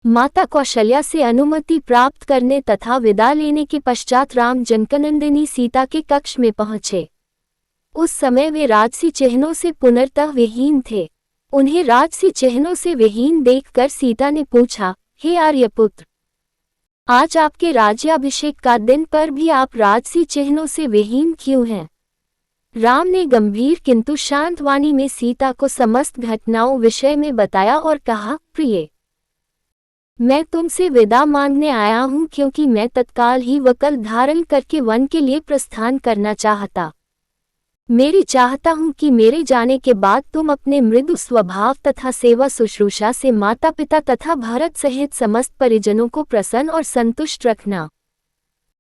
माता कौशल्या से अनुमति प्राप्त करने तथा विदा लेने के पश्चात राम जनकनंदिनी सीता के कक्ष में पहुंचे। उस समय वे राजसी चिन्हों से पूर्णतः विहीन थे। उन्हें राजसी चिन्हों से विहीन देखकर सीता ने पूछा, हे आर्यपुत्र, आज आपके राज्याभिषेक का दिन पर भी आप राजसी चिन्हों से विहीन क्यों हैं? राम ने गंभीर किंतु शांत वाणी में सीता को समस्त घटनाओं विषय में बताया और कहा, प्रिय, मैं तुमसे विदा मांगने आया हूं क्योंकि मैं तत्काल ही वकल धारण करके वन के लिए प्रस्थान करना चाहता। मेरी चाहता हूं कि मेरे जाने के बाद तुम अपने मृदु स्वभाव तथा सेवा शुश्रूषा से माता पिता तथा भारत सहित समस्त परिजनों को प्रसन्न और संतुष्ट रखना।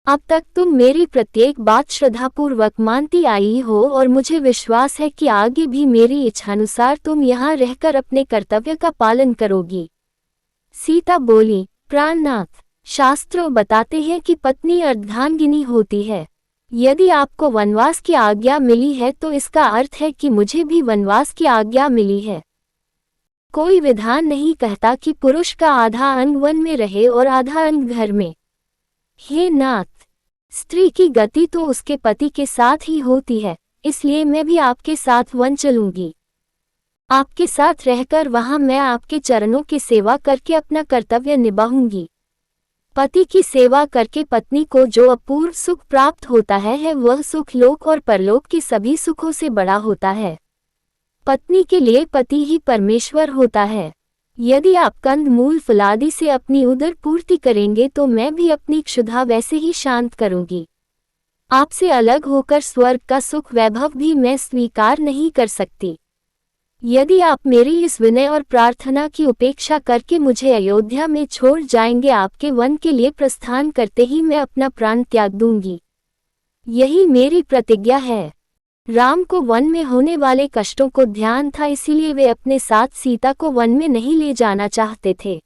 अब तक तुम मेरी प्रत्येक बात श्रद्धापूर्वक मानती आई हो और मुझे विश्वास है कि आगे भी मेरी इच्छानुसार तुम यहाँ रहकर अपने कर्तव्य का पालन करोगी। सीता बोली, प्राणनाथ, शास्त्रों बताते हैं कि पत्नी अर्धांगिनी होती है। यदि आपको वनवास की आज्ञा मिली है तो इसका अर्थ है कि मुझे भी वनवास की आज्ञा मिली है। कोई विधान नहीं कहता कि पुरुष का आधा अंग वन में रहे और आधा अंग घर में। हे नाथ, स्त्री की गति तो उसके पति के साथ ही होती है, इसलिए मैं भी आपके साथ वन चलूंगी। आपके साथ रहकर वहां मैं आपके चरणों की सेवा करके अपना कर्तव्य निभाऊंगी। पति की सेवा करके पत्नी को जो अपूर्व सुख प्राप्त होता है वह सुख लोक और परलोक के सभी सुखों से बड़ा होता है। पत्नी के लिए पति ही परमेश्वर होता है। यदि आप कंद मूल फलादि से अपनी उदर पूर्ति करेंगे तो मैं भी अपनी क्षुधा वैसे ही शांत करूंगी। आपसे अलग होकर स्वर्ग का सुख वैभव भी मैं स्वीकार नहीं कर सकती। यदि आप मेरी इस विनय और प्रार्थना की उपेक्षा करके मुझे अयोध्या में छोड़ जाएंगे, आपके वन के लिए प्रस्थान करते ही मैं अपना प्राण त्याग दूंगी। यही मेरी प्रतिज्ञा है। राम को वन में होने वाले कष्टों को ध्यान था, इसीलिए वे अपने साथ सीता को वन में नहीं ले जाना चाहते थे।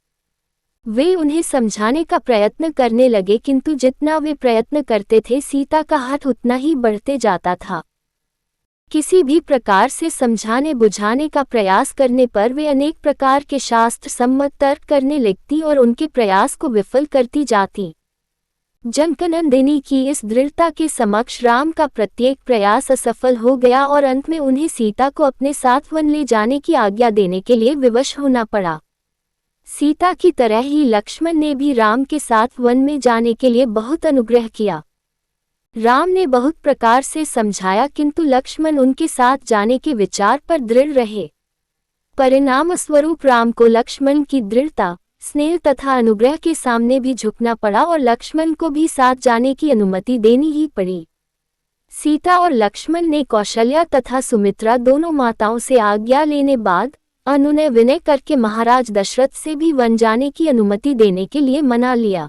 वे उन्हें समझाने का प्रयत्न करने लगे, किंतु जितना वे प्रयत्न करते थे सीता का हाथ उतना ही बढ़ते जाता था। किसी भी प्रकार से समझाने बुझाने का प्रयास करने पर वे अनेक प्रकार के शास्त्र सम्मत तर्क करने लगती और उनके प्रयास को विफल करती जाती। जनकनंदिनी की इस दृढ़ता के समक्ष राम का प्रत्येक प्रयास असफल हो गया और अंत में उन्हें सीता को अपने साथ वन ले जाने की आज्ञा देने के लिए विवश होना पड़ा। सीता की तरह ही लक्ष्मण ने भी राम के साथ वन में जाने के लिए बहुत अनुग्रह किया। राम ने बहुत प्रकार से समझाया, किंतु लक्ष्मण उनके साथ जाने के विचार पर दृढ़ रहे। परिणाम स्वरूप राम को लक्ष्मण की दृढ़ता, स्नेह तथा अनुग्रह के सामने भी झुकना पड़ा और लक्ष्मण को भी साथ जाने की अनुमति देनी ही पड़ी। सीता और लक्ष्मण ने कौशल्या तथा सुमित्रा दोनों माताओं से आज्ञा लेने बाद अनुनय विनय करके महाराज दशरथ से भी वन जाने की अनुमति देने के लिए मना लिया।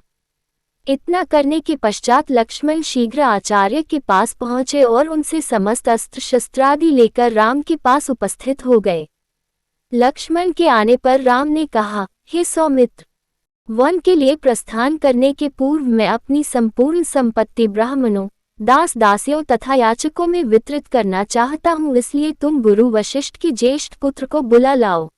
इतना करने के पश्चात लक्ष्मण शीघ्र आचार्य के पास पहुंचे और उनसे समस्त अस्त्र शस्त्रादि लेकर राम के पास उपस्थित हो गए। लक्ष्मण के आने पर राम ने कहा, हे सौमित्र, वन के लिए प्रस्थान करने के पूर्व मैं अपनी संपूर्ण संपत्ति ब्राह्मणों, दास दासियों तथा याचकों में वितरित करना चाहता हूँ, इसलिए तुम गुरु वशिष्ठ के ज्येष्ठ पुत्र को बुला लाओ।